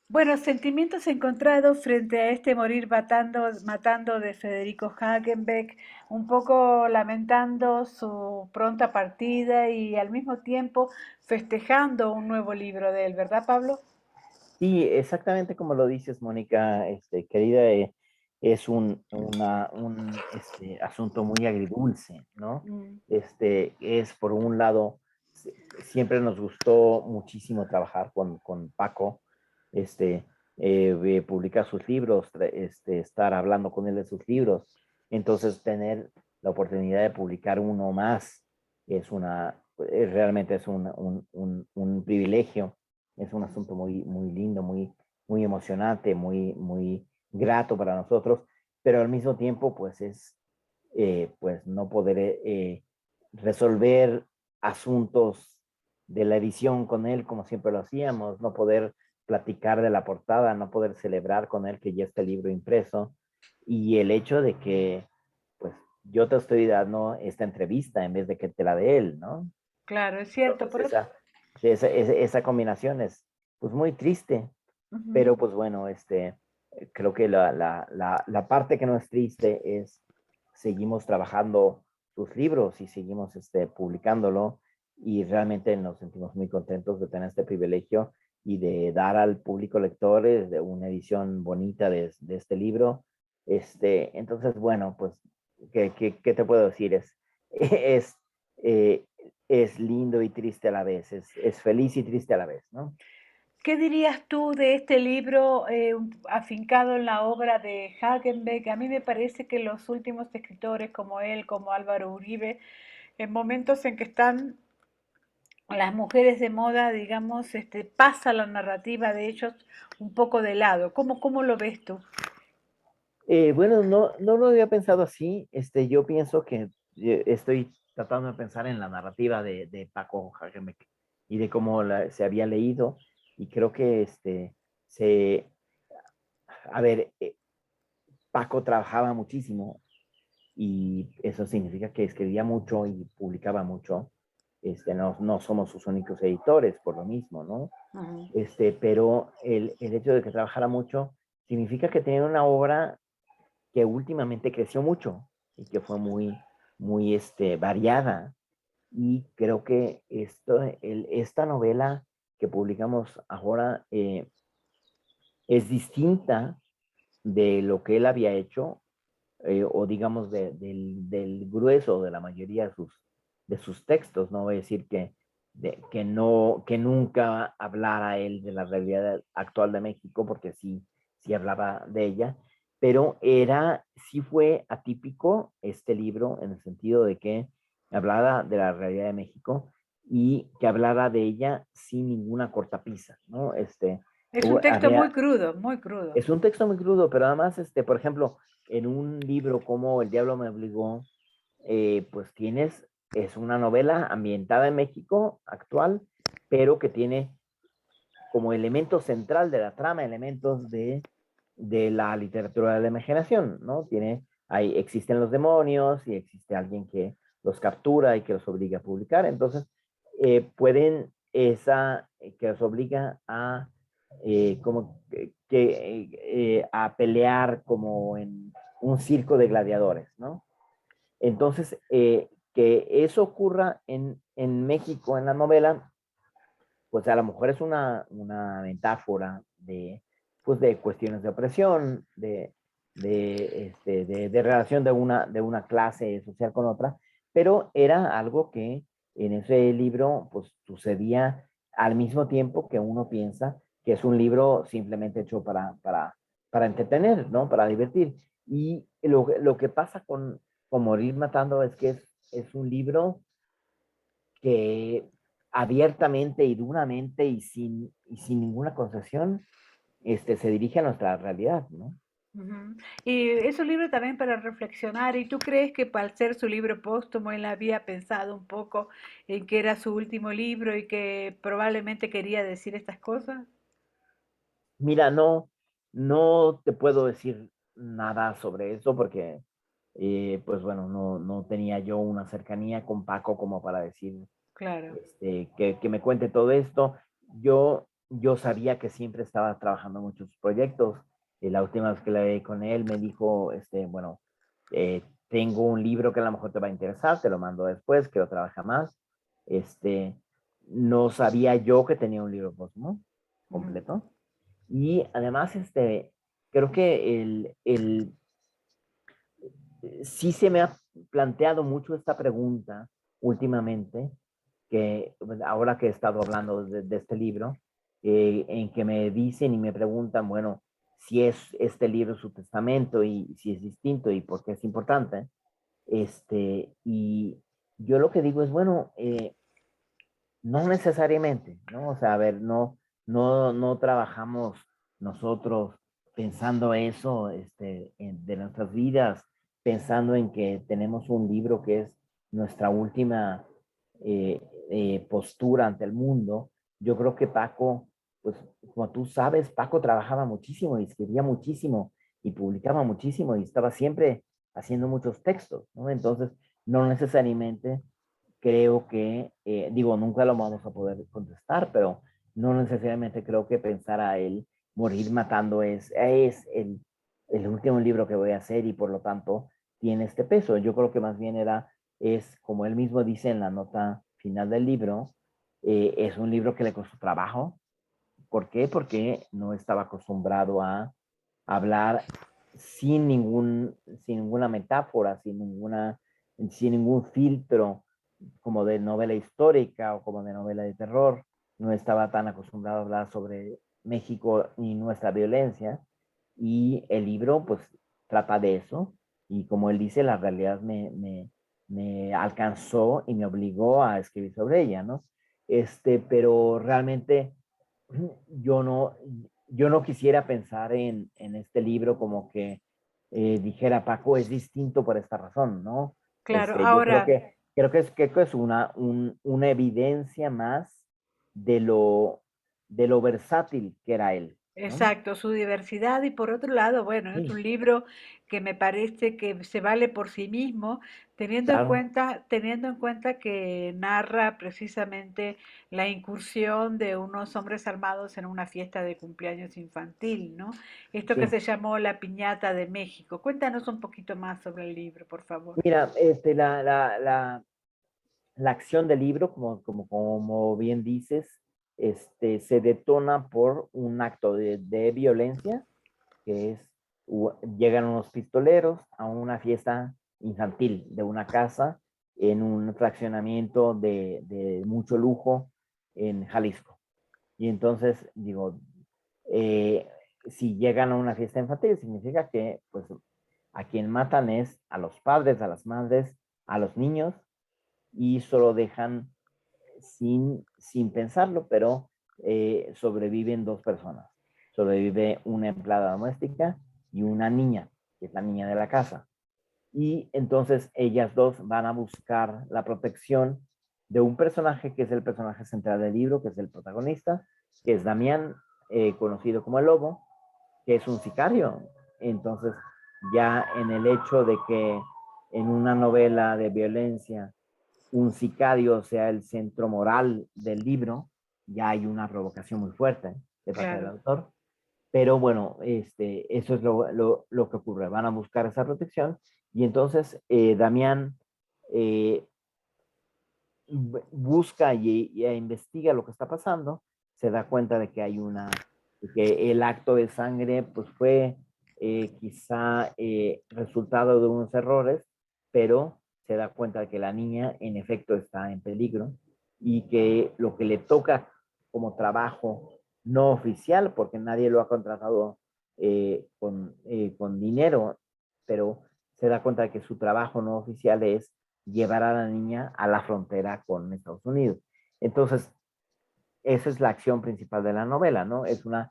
Bueno, sentimientos encontrados frente a este morir matando de Federico Hagenbeck, un poco lamentando su pronta partida y al mismo tiempo festejando un nuevo libro de él, ¿verdad, Pablo? Sí, exactamente como lo dices, Mónica, querida, es un asunto muy agridulce, ¿no? Mm. Es por un lado, siempre nos gustó muchísimo trabajar con Paco, este, publicar sus libros, estar hablando con él de sus libros. Entonces, tener la oportunidad de publicar uno más realmente es un privilegio. Es un asunto muy lindo, muy emocionante, muy grato para nosotros, pero al mismo tiempo, pues pues no poder resolver asuntos de la edición con él como siempre lo hacíamos, no poder platicar de la portada, no poder celebrar con él que ya está el libro impreso, y el hecho de que, pues, yo te estoy dando esta entrevista en vez de que te la dé él, ¿no? Claro, es cierto. Entonces, esa combinación es, pues, muy triste, Ujú. pero pues bueno, creo que la parte que no es triste es seguimos trabajando sus libros y seguimos publicándolo, y realmente nos sentimos muy contentos de tener este privilegio y de dar al público lector de una edición bonita de este libro. Entonces, bueno, pues, ¿qué te puedo decir? Es, eh, es lindo y triste a la vez, es feliz y triste a la vez, ¿no? ¿Qué dirías tú de este libro afincado en la obra de Hagenbeck? A mí me parece que los últimos escritores como él, como Álvaro Uribe, en momentos en que están las mujeres de moda, digamos, pasa la narrativa de ellos un poco de lado. ¿Cómo lo ves tú? Bueno, no lo había pensado así. Yo pienso que estoy tratando de pensar en la narrativa de Paco Hagemek y de cómo se había leído. Y creo que se, a ver, Paco trabajaba muchísimo, y eso significa que escribía mucho y publicaba mucho. No somos sus únicos editores por lo mismo, ¿no? Ujú. Pero el hecho de que trabajara mucho significa que tenía una obra que últimamente creció mucho y que fue muy variada. Y creo que esta novela que publicamos ahora es distinta de lo que él había hecho, o digamos del grueso de la mayoría de sus textos. No voy a decir que nunca hablara él de la realidad actual de México, porque sí hablaba de ella, pero sí fue atípico este libro en el sentido de que hablaba de la realidad de México y que hablara de ella sin ninguna cortapisa, ¿no? Es un texto muy Había, crudo, muy crudo. es un texto muy crudo, pero además, por ejemplo, en un libro como El Diablo me obligó, pues es una novela ambientada en México actual, pero que tiene como elemento central de la trama elementos de la literatura de la imaginación, ¿no? Existen los demonios y existe alguien que los captura y que los obliga a publicar. Entonces, que los obliga a como a pelear como en un circo de gladiadores, ¿no? Entonces, que eso ocurra en México en la novela, pues a lo mejor es una metáfora pues de cuestiones de opresión, de relación de una clase social con otra, pero era algo que en ese libro pues sucedía al mismo tiempo que uno piensa que es un libro simplemente hecho para entretener, ¿no? Para divertir. Y lo que pasa con Morir Matando es que es un libro que abiertamente y duramente y sin ninguna concesión, se dirige a nuestra realidad, ¿no? Ujú. Y es un libro también para reflexionar. ¿Y tú crees que al ser su libro póstumo él había pensado un poco en que era su último libro y que probablemente quería decir estas cosas? Mira, no te puedo decir nada sobre eso porque, pues bueno, no tenía yo una cercanía con Paco como para decir Claro. que me cuente todo esto. Yo yo sabía que siempre estaba trabajando en muchos proyectos. La última vez que le vi con él me dijo, bueno, tengo un libro que a lo mejor te va a interesar, te lo mando después, quiero trabajar más. Este, no sabía yo que tenía un libro póstumo Ujú, completo. Y además, creo que sí se me ha planteado mucho esta pregunta últimamente, que pues, ahora que he estado hablando de este libro, en que me dicen y me preguntan, bueno, si es este libro su testamento y si es distinto y por qué es importante. Y yo lo que digo es, bueno, no necesariamente, ¿no? O sea, a ver, no trabajamos nosotros pensando eso, de nuestras vidas, pensando en que tenemos un libro que es nuestra última eh, postura ante el mundo. Yo creo que Paco, pues como tú sabes, Paco trabajaba muchísimo y escribía muchísimo y publicaba muchísimo y estaba siempre haciendo muchos textos, ¿no? Entonces, no necesariamente creo que, digo, nunca lo vamos a poder contestar, pero no necesariamente creo que pensar a él morir matando es el último libro que voy a hacer y por lo tanto tiene este peso. Yo creo que más bien es como él mismo dice en la nota final del libro, es un libro que le costó trabajo. ¿Por qué? Porque no estaba acostumbrado a hablar sin ninguna metáfora, sin ningún filtro, como de novela histórica o como de novela de terror. No estaba tan acostumbrado a hablar sobre México y nuestra violencia. Y el libro, pues, trata de eso. Y como él dice, la realidad me alcanzó y me obligó a escribir sobre ella, ¿no? Pero realmente yo no, yo no quisiera pensar en este libro como que dijera Paco es distinto por esta razón, ¿no? claro, Yo ahora, creo que es una evidencia más de de lo versátil que era él, ¿no? exacto, su diversidad y por otro lado, bueno, es Sí, un libro que me parece que se vale por sí mismo, claro, teniendo en cuenta que narra precisamente la incursión de unos hombres armados en una fiesta de cumpleaños infantil, ¿no? Esto que sí. se llamó La Piñata de México. Cuéntanos un poquito más sobre el libro, por favor. Mira, la acción del libro, como bien dices, se detona por un acto de violencia que es, llegan unos pistoleros a una fiesta infantil de una casa en un fraccionamiento de mucho lujo en Jalisco. Y entonces, digo, eh, si llegan a una fiesta infantil, significa que pues a quien matan es a los padres, a las madres, a los niños y solo dejan sin pensarlo, pero sobreviven dos personas. Sobrevive una empleada doméstica y una niña, que es la niña de la casa. Y entonces ellas dos van a buscar la protección de un personaje que es el personaje central del libro, que es el protagonista, que es Damián, conocido como el Lobo, que es un sicario. Entonces, ya en el hecho de que en una novela de violencia un sicario sea el centro moral del libro, ya hay una provocación muy fuerte de parte del Claro. autor. Pero bueno, eso es lo que ocurre. Van a buscar esa protección y entonces Damián eh, busca y investiga lo que está pasando, se da cuenta de que que el acto de sangre pues fue quizá resultado de unos errores, pero se da cuenta de que la niña en efecto está en peligro y que lo que le toca como trabajo no oficial, porque nadie lo ha contratado con dinero, pero se da cuenta de que su trabajo no oficial es llevar a la niña a la frontera con Estados Unidos. Entonces, esa es la acción principal de la novela, ¿no? Es una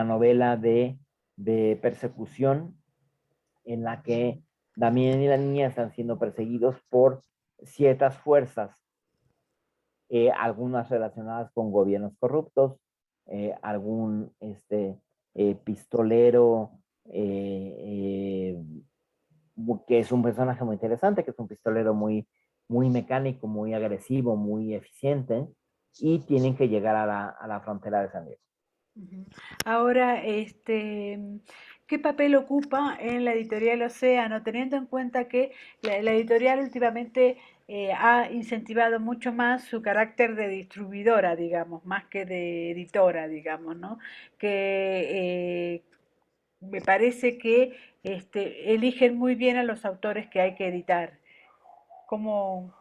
novela de persecución en la que Damián y la niña están siendo perseguidos por ciertas fuerzas, algunas relacionadas con gobiernos corruptos, algún pistolero que es un personaje muy interesante, que es un pistolero muy mecánico, muy agresivo, muy eficiente. y tienen que llegar a la frontera de San Diego. Ujú. Ahora, ¿qué papel ocupa en la editorial Océano, teniendo en cuenta que la editorial últimamente ha incentivado mucho más su carácter de distribuidora, digamos, más que de editora, digamos, ¿no? Que me parece que eligen muy bien a los autores que hay que editar. Como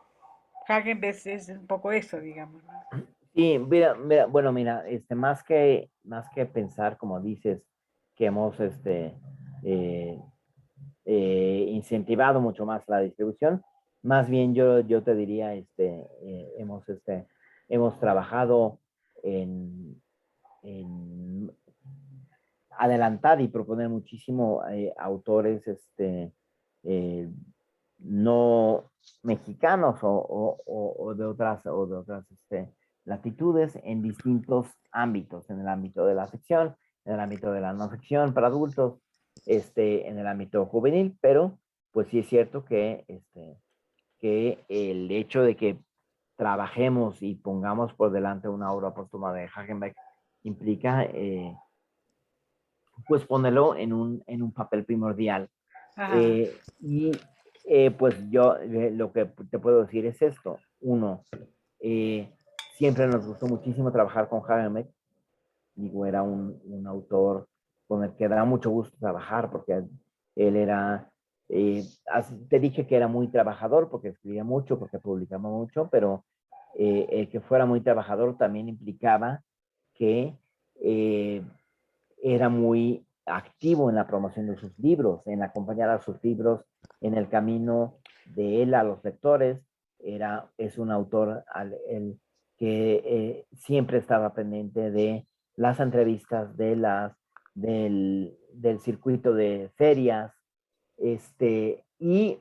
Hagenbeck es un poco eso, digamos, ¿no? Sí, bueno, mira, más que pensar, como dices, que hemos eh, incentivado mucho más la distribución, más bien yo te diría, hemos trabajado en, en adelantar y proponer muchísimo autores eh, no mexicanos o de otras latitudes en distintos ámbitos, en el ámbito de la ficción, en el ámbito de la no ficción para adultos, en el ámbito juvenil, pero pues sí es cierto que el hecho de que trabajemos y pongamos por delante una obra póstuma de Hagenbeck implica pues ponerlo en un papel primordial. Ajá. Y pues yo lo que te puedo decir es esto. Uno, eh, siempre nos gustó muchísimo trabajar con Hagemek. Digo, era un autor con el que da mucho gusto trabajar porque él era, te dije que era muy trabajador porque escribía mucho, porque publicaba mucho, pero el que fuera muy trabajador también implicaba que eh, era muy activo en la promoción de sus libros, en acompañar a sus libros en el camino de él a los lectores. Es un autor el que siempre estaba pendiente de las entrevistas, del circuito de ferias, y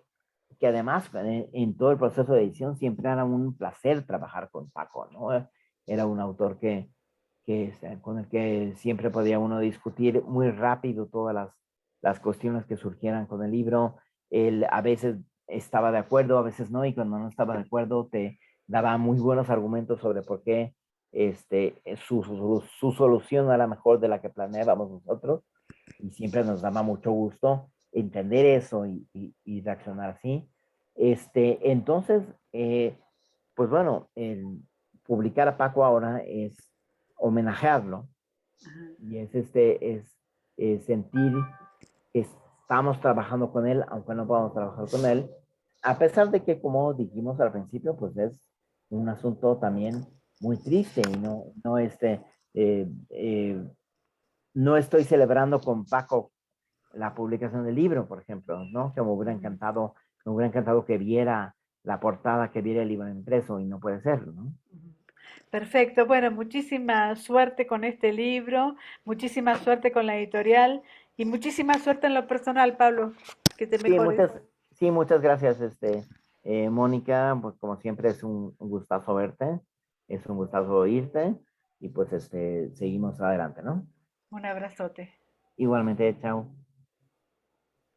que además en todo el proceso de edición siempre era un placer trabajar con Paco, ¿no? Era un autor con el que siempre podía uno discutir muy rápido todas las cuestiones que surgieran con el libro. Él a veces estaba de acuerdo, a veces no, y cuando no estaba de acuerdo te daba muy buenos argumentos sobre por qué su solución era mejor de la que planeábamos nosotros, y siempre nos daba mucho gusto entender eso y reaccionar así. Entonces, pues bueno, el publicar a Paco ahora es homenajearlo y es sentir que estamos trabajando con él, aunque no podamos trabajar con él, a pesar de que, como dijimos al principio, pues es un asunto también muy triste y eh, eh, no estoy celebrando con Paco la publicación del libro, por ejemplo, ¿no? Que Ujú. me hubiera encantado que viera la portada, que viera el libro impreso y no puede serlo, ¿no? Ujú. Perfecto, bueno, muchísima suerte con este libro, muchísima suerte con la editorial y muchísima suerte en lo personal, Pablo, que te Sí, mejores. muchas gracias, Mónica, pues como siempre es un gustazo verte, es un gustazo oírte y pues seguimos adelante, ¿no? Un abrazote. Igualmente, chao.